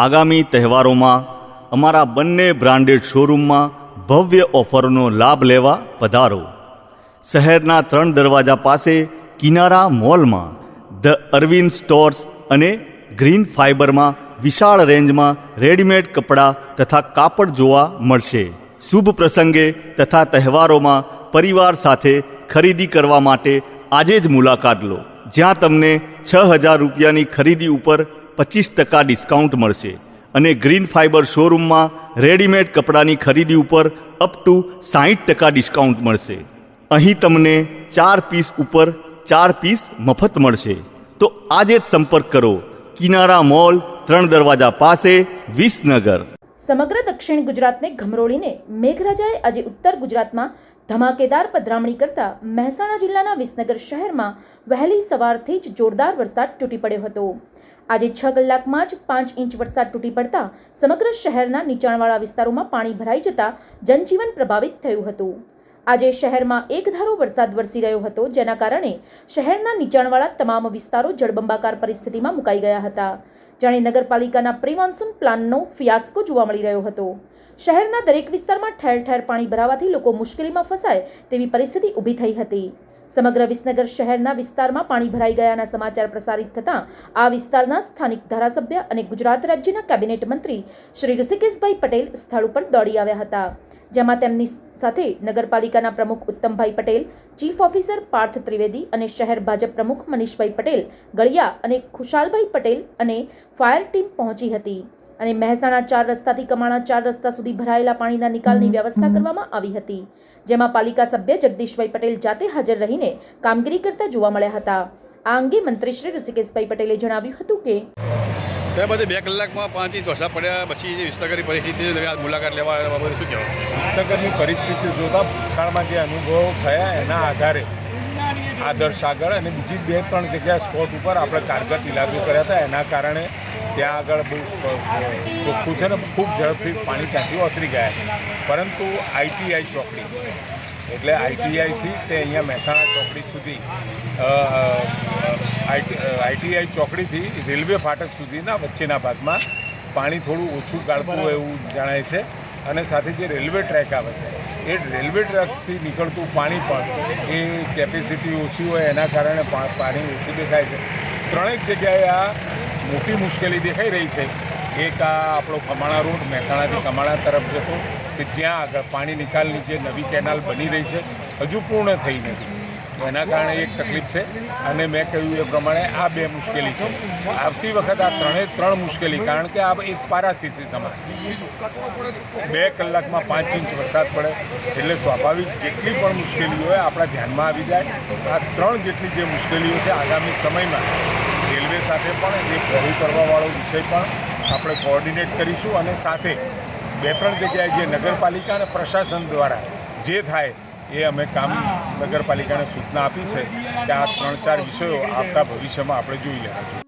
આગામી તહેવારોમાં અમારા બંને બ્રાન્ડેડ શોરૂમમાં ભવ્ય ઓફરનો લાભ લેવા પધારો. શહેરના 3 દરવાજા પાસે કિનારા મોલમાં ધ અરવિંદ સ્ટોર્સ અને ગ્રીન ફાઇબરમાં વિશાળ રેન્જમાં રેડીમેડ કપડાં તથા કાપડ જોવા મળશે. શુભ પ્રસંગે તથા તહેવારોમાં પરિવાર સાથે ખરીદી કરવા માટે આજે જ મુલાકાત લો, જ્યાં તમને 6,000 રૂપિયાની ખરીદી ઉપર 25% ડિસ્કાઉન્ટ મળશે અને ગ્રીન ફાઇબર શોરૂમમાં રેડીમેડ કપડાની ખરીદી ઉપર અપ ટુ 60% ડિસ્કાઉન્ટ મળશે. અહીં તમને 4 પીસ ઉપર 4 પીસ મફત મળશે. તો આજે જ સંપર્ક કરો. કિનારા મોલ, 3 દરવાજા પાસે, વિસનગર. સમગ્ર દક્ષિણ ગુજરાતને ઘમરોળીને મેઘરાજાએ આજે ઉત્તર ગુજરાતમાં ધમાકેદાર પધરામણી કરતા મહેસાણા જિલ્લાના વિસનગર શહેરમાં વહેલી સવારથી જ જોરદાર વરસાદ તૂટી પડ્યો હતો. આજે 6 કલાકમાં જ 5 ઇંચ વરસાદ તૂટી પડતા સમગ્ર શહેરના નીચાણવાળા વિસ્તારોમાં પાણી ભરાઈ જતા જનજીવન પ્રભાવિત થયું હતું. આજે શહેરમાં એકધારો વરસાદ વરસી રહ્યો હતો, જેના કારણે શહેરના નીચાણવાળા તમામ વિસ્તારો જળબંબાકાર પરિસ્થિતિમાં મુકાઈ ગયા હતા. જાણે નગરપાલિકાના પ્રી મોન્સૂન પ્લાનનો ફિયાસ્કો જોવા મળી રહ્યો હતો. શહેરના દરેક વિસ્તારમાં ઠેર ઠેર પાણી ભરાવાથી લોકો મુશ્કેલીમાં ફસાય તેવી પરિસ્થિતિ ઊભી થઈ હતી. સમગ્ર વિસનગર શહેરના વિસ્તારમાં પાણી ભરાઈ ગયાના સમાચાર પ્રસારિત થતાં આ વિસ્તારના સ્થાનિક ધારાસભ્ય અને ગુજરાત રાજ્યના કેબિનેટ મંત્રી શ્રી ઋષિકેશભાઈ પટેલ સ્થળ ઉપર દોડી આવ્યા હતા, જેમાં તેમની સાથે નગરપાલિકાના પ્રમુખ ઉત્તમભાઈ પટેલ, ચીફ ઓફિસર પાર્થ ત્રિવેદી અને શહેર ભાજપ પ્રમુખ મનીષભાઈ પટેલ ગળિયા અને ખુશાલભાઈ પટેલ અને ફાયર ટીમ પહોંચી હતી અને મહેસાણા 4 રસ્તાથી કમાણા 4 રસ્તા સુધી ભરાયેલા પાણીના નિકાલની વ્યવસ્થા કરવામાં આવી હતી, જેમાં પાલિકા સભ્ય જગદીશભાઈ પટેલ જાતે હાજર રહીને કામગીરી કરતા જોવા મળ્યા હતા. આ અંગે મંત્રી શ્રી ઋષિકેશભાઈ પટેલે જણાવ્યું હતું કે સાહેબ, આજે 2 કલાકમાં 5 ઇંચ વરસાદ પડ્યા પછી જે વિસનગરની પરિસ્થિતિ મુલાકાત લેવા આવ્યા બાબતે શું કહેવાય? વિસનગરની પરિસ્થિતિ જોતાં ભૂતકાળમાં જે અનુભવો થયા એના આધારે આદર્શ આગળ અને બીજી 2-3 જગ્યા સ્પોટ ઉપર આપણે કારગર ઇલાજો કર્યા હતા. એના કારણે ત્યાં આગળ બહુ ચોખ્ખું છે ને ખૂબ ઝડપથી પાણી ત્યાંથી ઓસરી ગયા. પરંતુ આઈટીઆઈ ચોકડી એટલે આઈટીઆઈથી તે અહીંયા મહેસાણા ચોકડી સુધી આઈટીઆઈ ચોકડીથી રેલવે ફાટક સુધીના વચ્ચેના ભાગમાં પાણી થોડું ઓછું ગાળતું હોય એવું જણાય છે. અને સાથે જે રેલવે ટ્રેક આવે છે એ રેલવે ટ્રેકથી નીકળતું પાણી પણ એ કેપેસિટી ઓછી હોય એના કારણે પાણી ઓછું દેખાય છે. 3 જગ્યાએ આ મોટી મુશ્કેલી દેખાઈ રહી છે. એક આ આપણો કમાણા રોડ મહેસાણાથી કમાણા તરફ જતો કે જ્યાં આગળ પાણી નિકાલની જે નવી કેનાલ બની રહી છે હજુ પૂર્ણ થઈ નથી, એના કારણે એક તકલીફ છે. અને મેં કહ્યું એ પ્રમાણે આ 2 મુશ્કેલી છે. આવતી વખત આ 3 મુશ્કેલી, કારણ કે આ એક પારાસ્થિતિ સમાન 2 કલાકમાં 5 ઇંચ વરસાદ પડે એટલે સ્વાભાવિક જેટલી પણ મુશ્કેલીઓ હોય આપણા ધ્યાનમાં આવી જાય. આ 3 જેટલી જે મુશ્કેલીઓ છે આગામી સમયમાં રેલવે સાથે પણ એ પહોળી કરવાવાળો વિષય પણ આપણે કોઓર્ડિનેટ કરીશું અને સાથે 2-3 જગ્યાએ જે નગરપાલિકા અને પ્રશાસન દ્વારા જે થાય એ અમે કામ નગરપાલિકાને સૂચના આપી છે કે આ 3-4 વિષયો આવતા ભવિષ્યમાં આપણે જોઈ લેવા જોઈએ.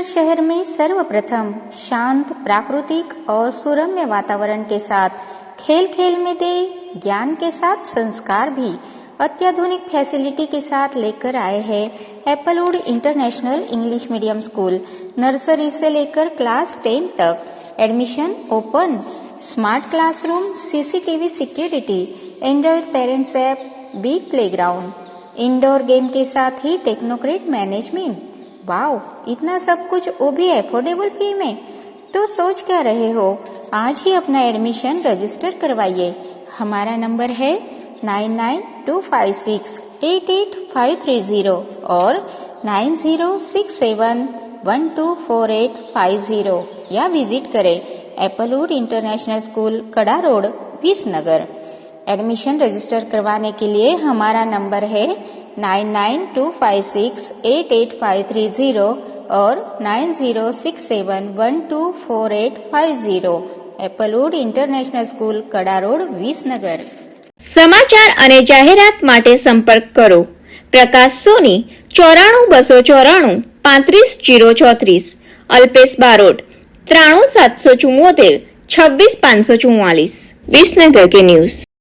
शहर में सर्वप्रथम शांत, प्राकृतिक और सुरम्य वातावरण के साथ खेल खेल में दे ज्ञान के साथ संस्कार भी अत्याधुनिक फैसिलिटी के साथ लेकर आए हैं Applewood international English medium school. Nursery से लेकर क्लास 10 तक admission open. Smart classroom, CCTV security, Android parents app, big playground, indoor game के साथ ही टेक्नोक्रेट मैनेजमेंट। वाओ, इतना सब कुछ वो भी एफोर्डेबल फी में। तो सोच क्या रहे हो, आज ही अपना एडमिशन रजिस्टर करवाइए। हमारा नंबर है 9925688530 और 9067124850 या विजिट करें Applewood international school, Kada road, Visnagar. Admission register करवाने के लिए हमारा नंबर है 9925688530 और 9067124850। Applewood international school, Kada road, Visnagar. સમાચાર અને જાહેરાત માટે સંપર્ક કરો પ્રકાશ સોની 94 294 35 034, અલ્પેશ બારોટ 93 774 26 544, વિસનગર કે ન્યૂઝ।